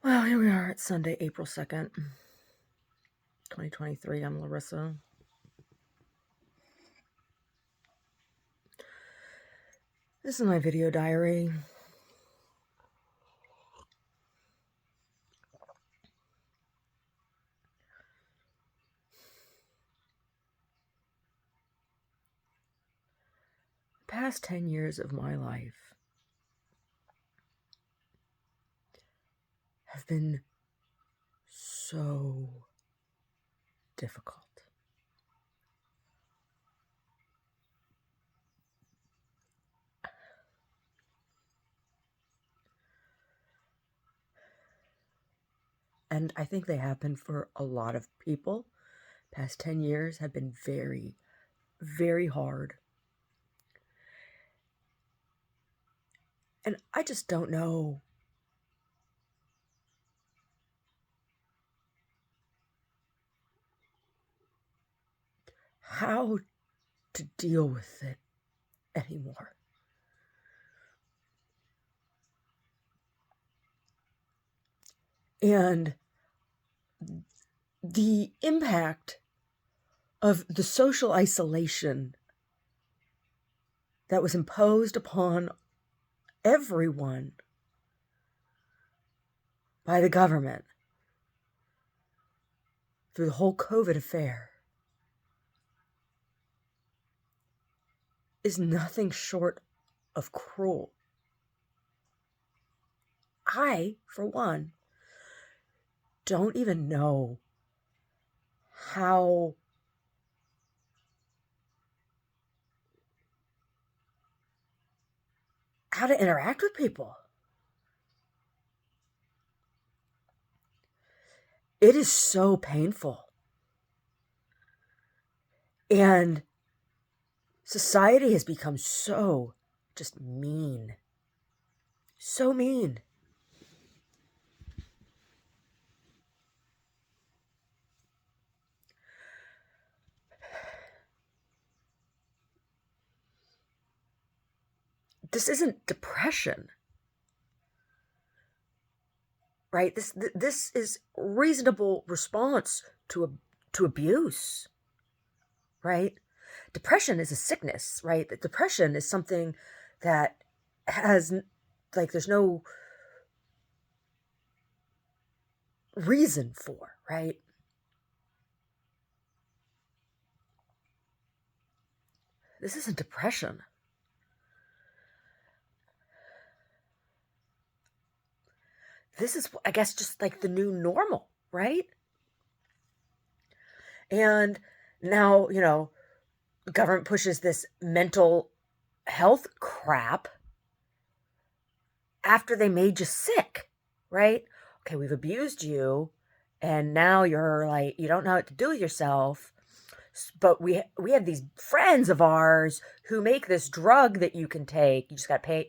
Well, here we are. It's Sunday, April 2nd, 2023. I'm Larissa. This is my video diary. The past 10 years of my life have been so difficult. And I think they have been for a lot of people. Past 10 years have been very, very hard. And I just don't know how to deal with it anymore. And the impact of the social isolation that was imposed upon everyone by the government through the whole COVID affair is nothing short of cruel. I, for one, don't even know how to interact with people. It is so painful. And society has become so just mean. So mean. This isn't depression, right? This is reasonable response to abuse, right? Depression is a sickness, right? Depression is something that has, like, there's no reason for, right? This isn't depression. This is, I guess, just like the new normal, right? And now, the government pushes this mental health crap after they made you sick, right? Okay, we've abused you, and now you're like, you don't know what to do with yourself. But we have these friends of ours who make this drug that you can take. You just got to pay,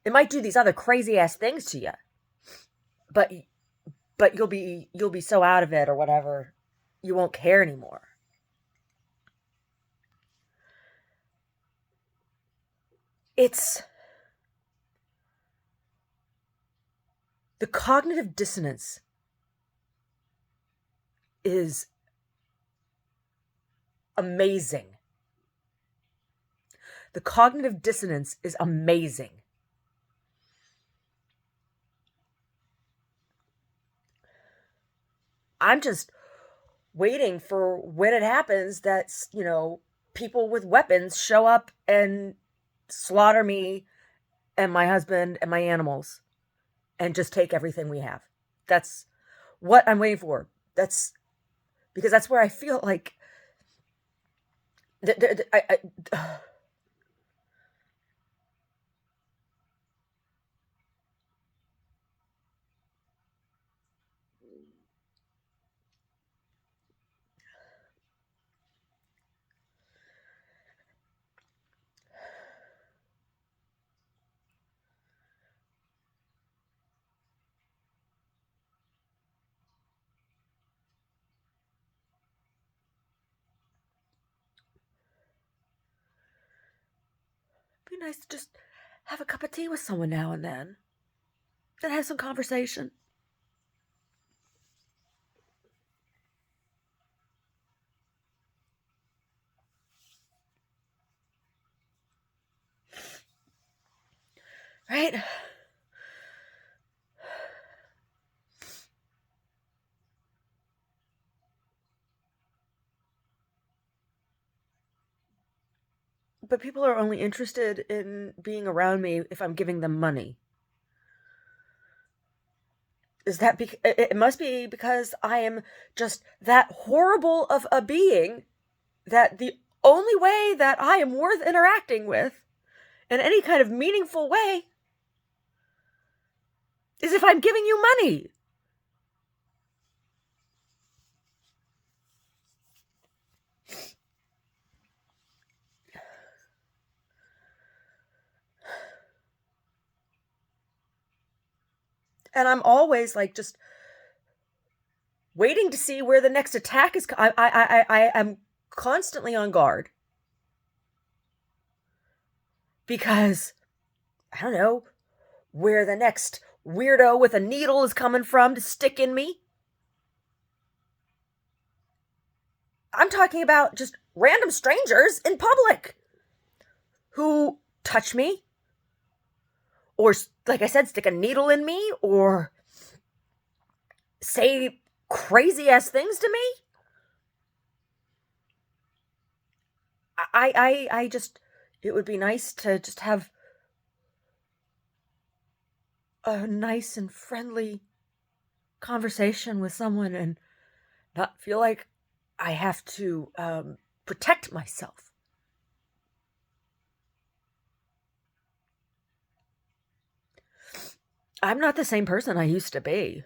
it might do these other crazy ass things to you, but you'll be so out of it or whatever, you won't care anymore. It's the cognitive dissonance is amazing. The cognitive dissonance is amazing. I'm just waiting for when it happens that, people with weapons show up and slaughter me and my husband and my animals and just take everything we have. That's what I'm waiting for. That's because that's where I feel like it'd be nice to just have a cup of tea with someone now and then. and have some conversation. Right? But people are only interested in being around me if I'm giving them money. Is that it must be because I am just that horrible of a being that the only way that I am worth interacting with in any kind of meaningful way is if I'm giving you money. And I'm always like just waiting to see where the next attack is. I am constantly on guard because I don't know where the next weirdo with a needle is coming from to stick in me. I'm talking about just random strangers in public who touch me or, like I said, stick a needle in me or say crazy ass things to me. I just, it would be nice to just have a nice and friendly conversation with someone and not feel like I have to protect myself. I'm not the same person I used to be.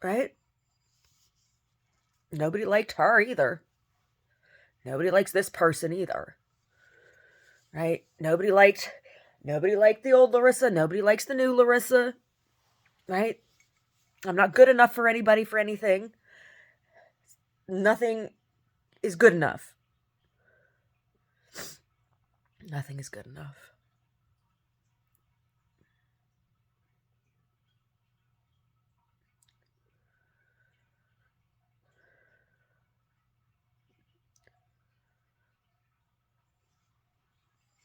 Right? Nobody liked her either. Nobody likes this person either. Right? Nobody liked the old Larissa. Nobody likes the new Larissa. Right? I'm not good enough for anybody for anything. Nothing is good enough. Nothing is good enough.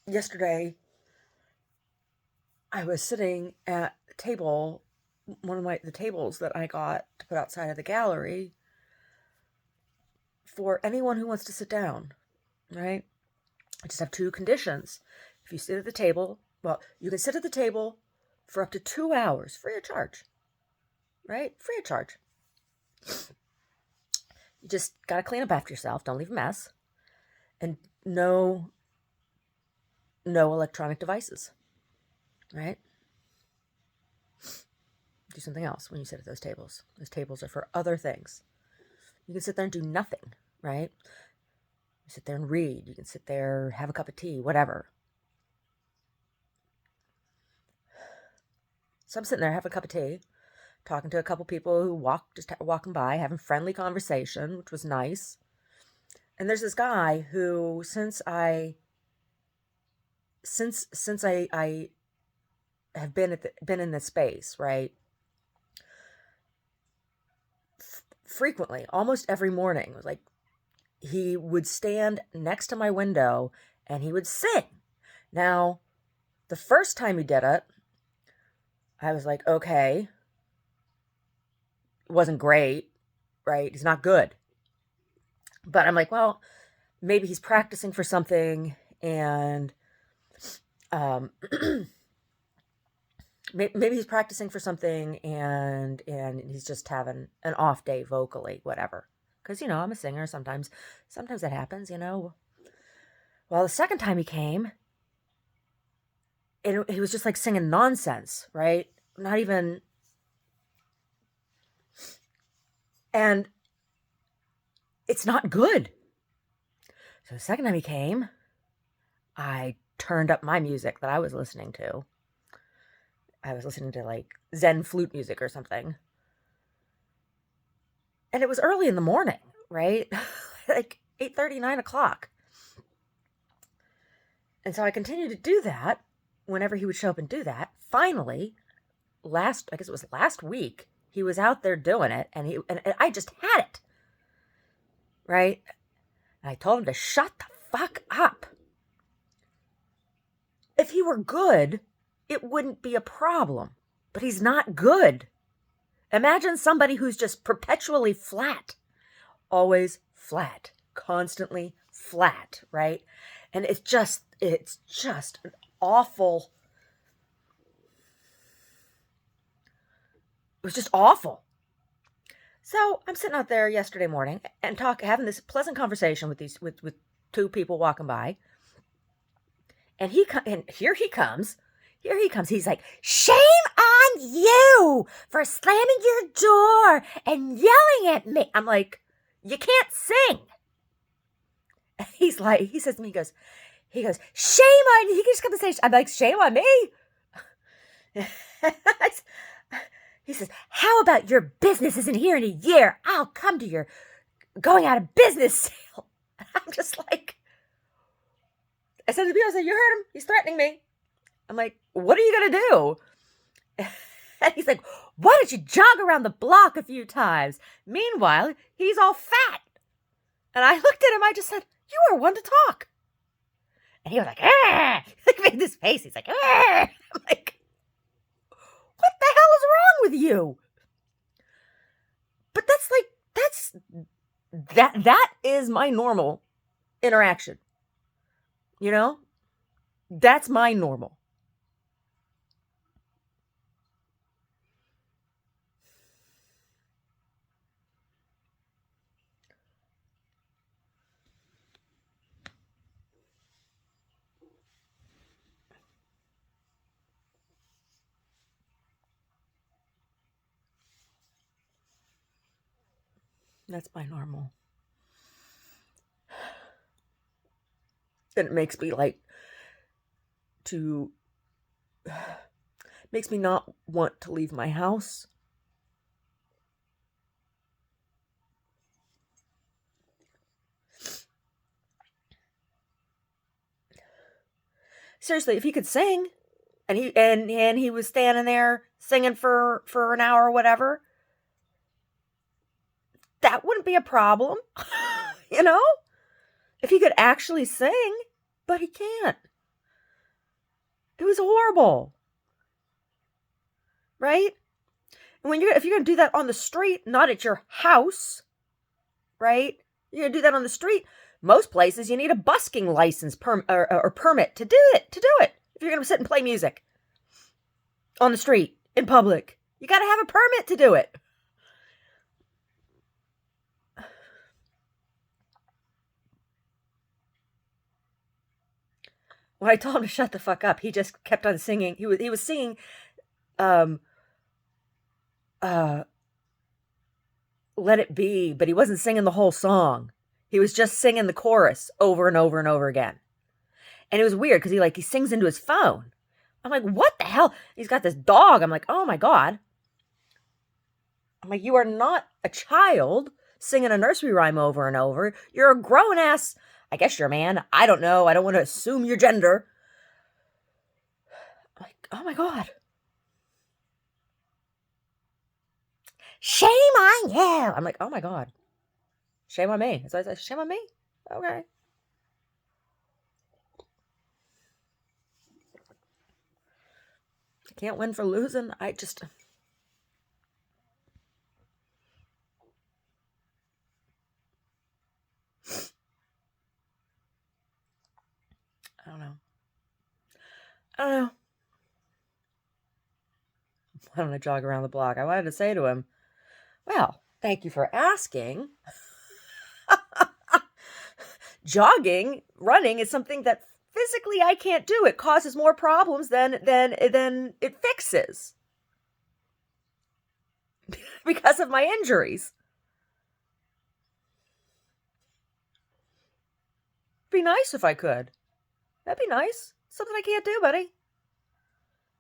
Yesterday, I was sitting at a table, one of the tables that I got to put outside of the gallery for anyone who wants to sit down, right? I just have two conditions. If you sit at the table, well, you can sit at the table for up to 2 hours, free of charge, right? Free of charge. You just got to clean up after yourself. Don't leave a mess. And no electronic devices, right? Do something else when you sit at those tables. Those tables are for other things. You can sit there and do nothing, right? You sit there and read. You can sit there, have a cup of tea, whatever. So I'm sitting there, having a cup of tea, talking to a couple people who walking by, having friendly conversation, which was nice. And there's this guy who, since I have been in this space, right? Frequently, almost every morning, it was like he would stand next to my window and he would sing. Now, the first time he did it, I was like, okay, it wasn't great, right? He's not good. But I'm like, well, maybe he's practicing for something and maybe he's practicing for something and he's just having an off day vocally, whatever. Because, I'm a singer. Sometimes that happens, Well, the second time he came, he was just like singing nonsense, right? Not even. And it's not good. So the second time he came, I turned up my music that I was listening to. I was listening to like Zen flute music or something. And it was early in the morning. right? Like 8:30, 9 o'clock. And so I continued to do that whenever he would show up and do that. Finally, I guess it was last week, he was out there doing it, and I just had it, right? And I told him to shut the fuck up. If he were good, it wouldn't be a problem, but he's not good. Imagine somebody who's just perpetually flat, always flat, constantly flat, right? And it's just an awful. It was just awful. So I'm sitting out there yesterday morning and having this pleasant conversation with with two people walking by, and here he comes. He's like, "Shame on you for slamming your door and yelling at me." I'm like, "You can't sing." He says to me, he goes, "Shame on you." He just comes and say, I'm like, "Shame on me." He says, "How about your business isn't here in a year? I'll come to your going out of business sale." I'm just like, I said to the people, "You heard him. He's threatening me." I'm like, "What are you going to do?" And he's like, "Why don't you jog around the block a few times?" Meanwhile, he's all fat. And I looked at him. I just said, "You are one to talk." And he was like, "Ah!" He made this face. He's like, "Ah!" I'm like, what the hell is wrong with you? But that is my normal interaction. You know? That's my normal. That's my normal. And it makes me makes me not want to leave my house. Seriously, if he could sing and he was standing there singing for an hour or whatever, that wouldn't be a problem. You know? If he could actually sing, but he can't. It was horrible. Right? And if you're going to do that on the street, not at your house, right? You're going to do that on the street. Most places you need a busking license or permit to do it. If you're going to sit and play music on the street in public, you got to have a permit to do it. When I told him to shut the fuck up, he just kept on singing. He was singing Let It Be, but he wasn't singing the whole song. He was just singing the chorus over and over and over again. And it was weird because he sings into his phone. I'm like, what the hell? He's got this dog. I'm like, oh my God. I'm like, you are not a child singing a nursery rhyme over and over. You're a grown ass. I guess you're a man. I don't know. I don't want to assume your gender. I'm like, oh my God. Shame on you. I'm like, oh my God. Shame on me. So I said, shame on me? Okay. I can't win for losing. I don't know. I want to jog around the block. I wanted to say to him, well, thank you for asking. Jogging, running is something that physically I can't do. It causes more problems than it fixes because of my injuries. It'd be nice if I could. That'd be nice. Something I can't do, buddy.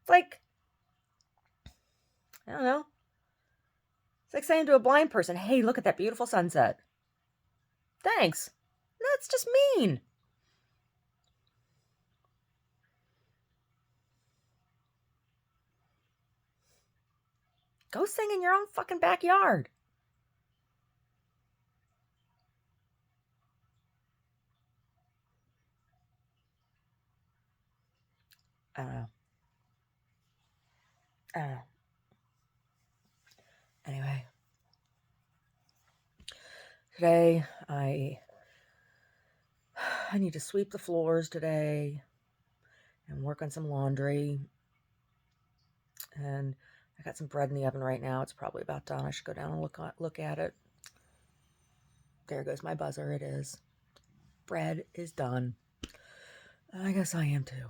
It's like, I don't know. It's like saying to a blind person, hey, look at that beautiful sunset. Thanks. That's just mean. Go sing in your own fucking backyard. I don't know. I don't know. Anyway. Today, I need to sweep the floors today and work on some laundry. And I got some bread in the oven right now. It's probably about done. I should go down and look at it. There goes my buzzer. It is. Bread is done. I guess I am too.